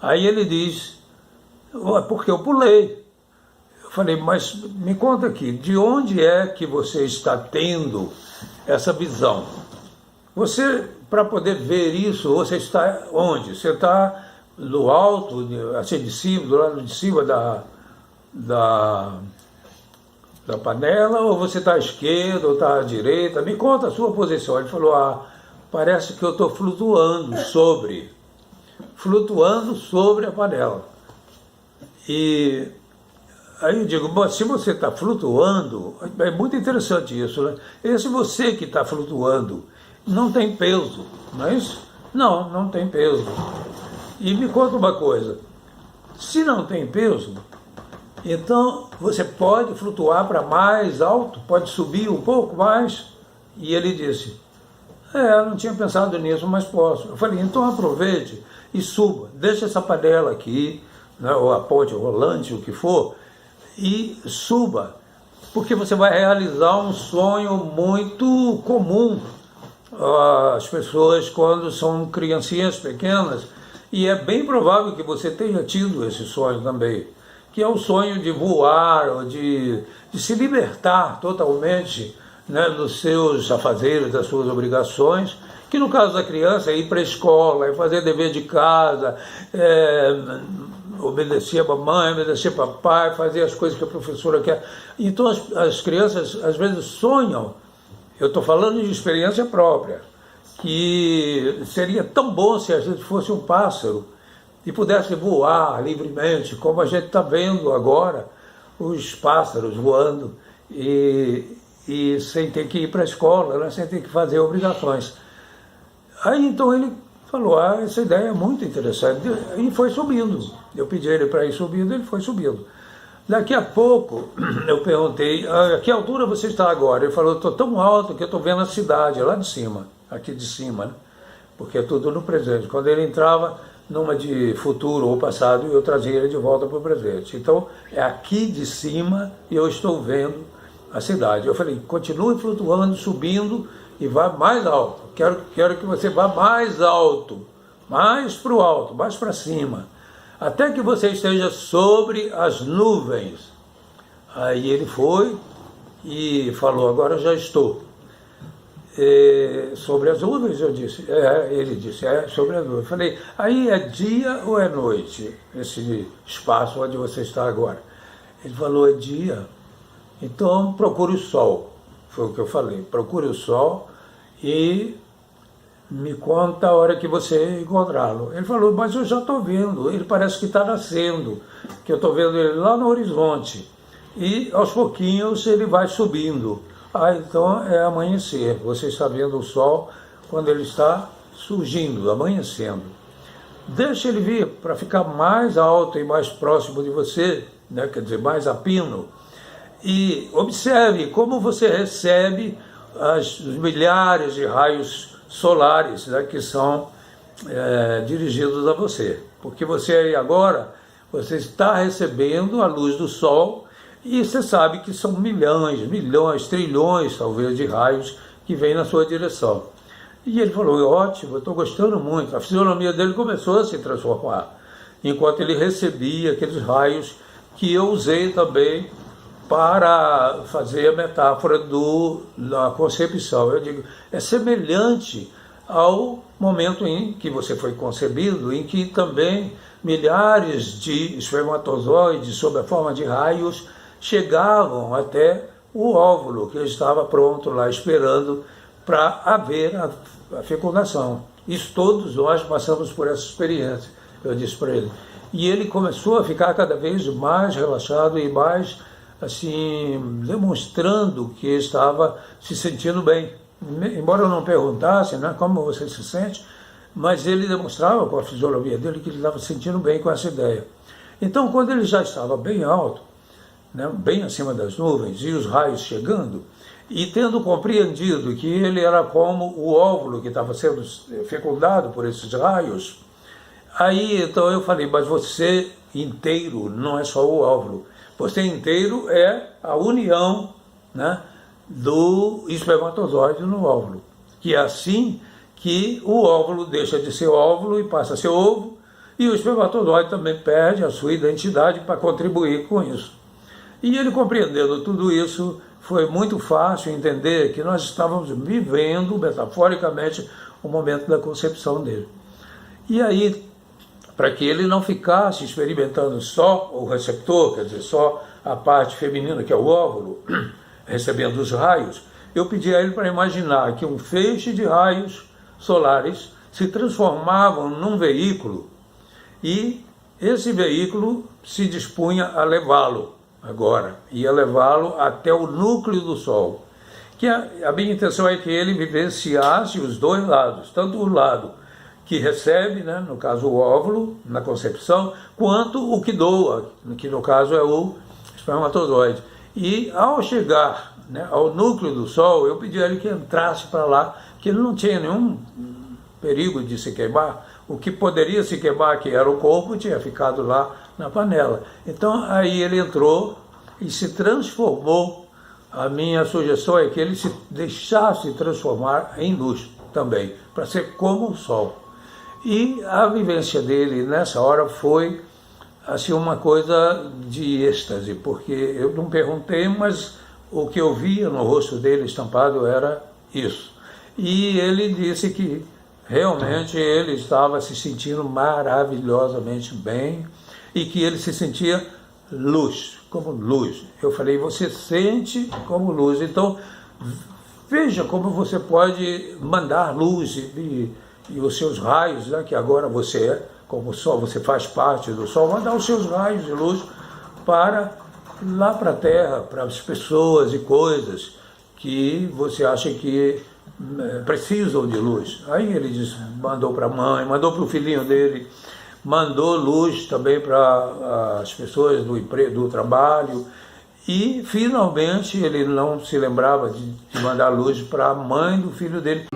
Aí ele diz, porque eu pulei. Eu falei, mas me conta aqui, de onde é que você está tendo essa visão? Você, para poder ver isso, você está onde? Você está no alto, assim de cima, do lado de cima da panela, ou você está à esquerda, ou está à direita? Me conta a sua posição. Ele falou, parece que eu estou flutuando sobre a panela. E aí eu digo, bom, se você está flutuando, é muito interessante isso, né? Esse você que está flutuando não tem peso, não é isso? Não tem peso. E me conta uma coisa, se não tem peso, então você pode flutuar para mais alto, pode subir um pouco mais? E ele disse, eu não tinha pensado nisso, mas posso. Eu falei, então aproveite e suba, deixa essa panela aqui, né, ou a ponte rolante, o que for, e suba, porque você vai realizar um sonho muito comum às pessoas quando são criancinhas pequenas, e é bem provável que você tenha tido esse sonho também, que é o sonho de voar, ou de se libertar totalmente, né, dos seus afazeres, das suas obrigações, que no caso da criança é ir para a escola, é fazer dever de casa, obedecer a mamãe, obedecer a papai, fazer as coisas que a professora quer. Então as crianças às vezes sonham, eu estou falando de experiência própria, que seria tão bom se a gente fosse um pássaro e pudesse voar livremente, como a gente está vendo agora, os pássaros voando, e sem ter que ir para a escola, né, sem ter que fazer obrigações. Aí então ele falou, essa ideia é muito interessante, e foi subindo. Eu pedi ele para ir subindo, ele foi subindo. Daqui a pouco eu perguntei, a que altura você está agora? Ele falou, estou tão alto que eu estou vendo a cidade lá de cima, aqui de cima, né? Porque é tudo no presente. Quando ele entrava numa de futuro ou passado, eu trazia ele de volta para o presente. Então é aqui de cima e eu estou vendo a cidade. Eu falei, continue flutuando, subindo e vá mais alto. Quero que você vá mais alto, mais para o alto, mais para cima, até que você esteja sobre as nuvens. Aí ele foi e falou, agora já estou. Sobre as nuvens, eu disse, ele disse, sobre as nuvens. Eu falei, aí é dia ou é noite, esse espaço onde você está agora? Ele falou, é dia. Então procure o sol, foi o que eu falei, procure o sol e me conta a hora que você encontrá-lo. Ele falou, mas eu já estou vendo, ele parece que está nascendo, que eu estou vendo ele lá no horizonte. E aos pouquinhos ele vai subindo. Então é amanhecer, você está vendo o sol quando ele está surgindo, amanhecendo. Deixa ele vir para ficar mais alto e mais próximo de você, né? Quer dizer, mais a pino. E observe como você recebe os milhares de raios solares, né, que são dirigidos a você. Porque você aí agora, você está recebendo a luz do sol e você sabe que são milhões, trilhões talvez de raios que vêm na sua direção. E ele falou, ótimo, eu estou gostando muito. A fisionomia dele começou a se transformar, enquanto ele recebia aqueles raios que eu usei também para fazer a metáfora da concepção. Eu digo, é semelhante ao momento em que você foi concebido, em que também milhares de espermatozoides, sob a forma de raios, chegavam até o óvulo, que estava pronto lá, esperando para haver a fecundação. Isso todos nós passamos por essa experiência, eu disse para ele. E ele começou a ficar cada vez mais relaxado e mais assim, demonstrando que estava se sentindo bem. Embora eu não perguntasse, né, como você se sente, mas ele demonstrava com a fisionomia dele que ele estava se sentindo bem com essa ideia. Então, quando ele já estava bem alto, né, bem acima das nuvens, e os raios chegando, e tendo compreendido que ele era como o óvulo que estava sendo fecundado por esses raios, aí então eu falei, mas você inteiro não é só o óvulo, você inteiro é a união, né, do espermatozoide no óvulo, que é assim que o óvulo deixa de ser óvulo e passa a ser ovo, E o espermatozoide também perde a sua identidade para contribuir com isso. E ele, compreendendo tudo isso, foi muito fácil entender que nós estávamos vivendo, metaforicamente, o momento da concepção dele. E aí, para que ele não ficasse experimentando só o receptor, quer dizer, só a parte feminina, que é o óvulo, recebendo os raios, eu pedi a ele para imaginar que um feixe de raios solares se transformavam num veículo e esse veículo se dispunha a levá-lo agora, ia levá-lo até o núcleo do Sol. Que a minha intenção é que ele vivenciasse os dois lados, tanto o lado que recebe, né, no caso o óvulo, na concepção, quanto o que doa, que no caso é o espermatozoide. E ao chegar, né, ao núcleo do Sol, eu pedi a ele que entrasse para lá, que ele não tinha nenhum perigo de se queimar. O que poderia se queimar, que era o corpo, tinha ficado lá na panela. Então aí ele entrou e se transformou. A minha sugestão é que ele se deixasse transformar em luz também, para ser como o Sol. E a vivência dele nessa hora foi assim uma coisa de êxtase, porque eu não perguntei, mas o que eu via no rosto dele estampado era isso. E ele disse que realmente ele estava se sentindo maravilhosamente bem e que ele se sentia luz, como luz. Eu falei, você sente como luz, então veja como você pode mandar luz e os seus raios, né, que agora você é, como o Sol, você faz parte do Sol, mandar os seus raios de luz para lá para a Terra, para as pessoas e coisas que você acha que precisam de luz. Aí ele disse, mandou para a mãe, mandou para o filhinho dele, mandou luz também para as pessoas do trabalho, e finalmente ele não se lembrava de mandar luz para a mãe do filho dele.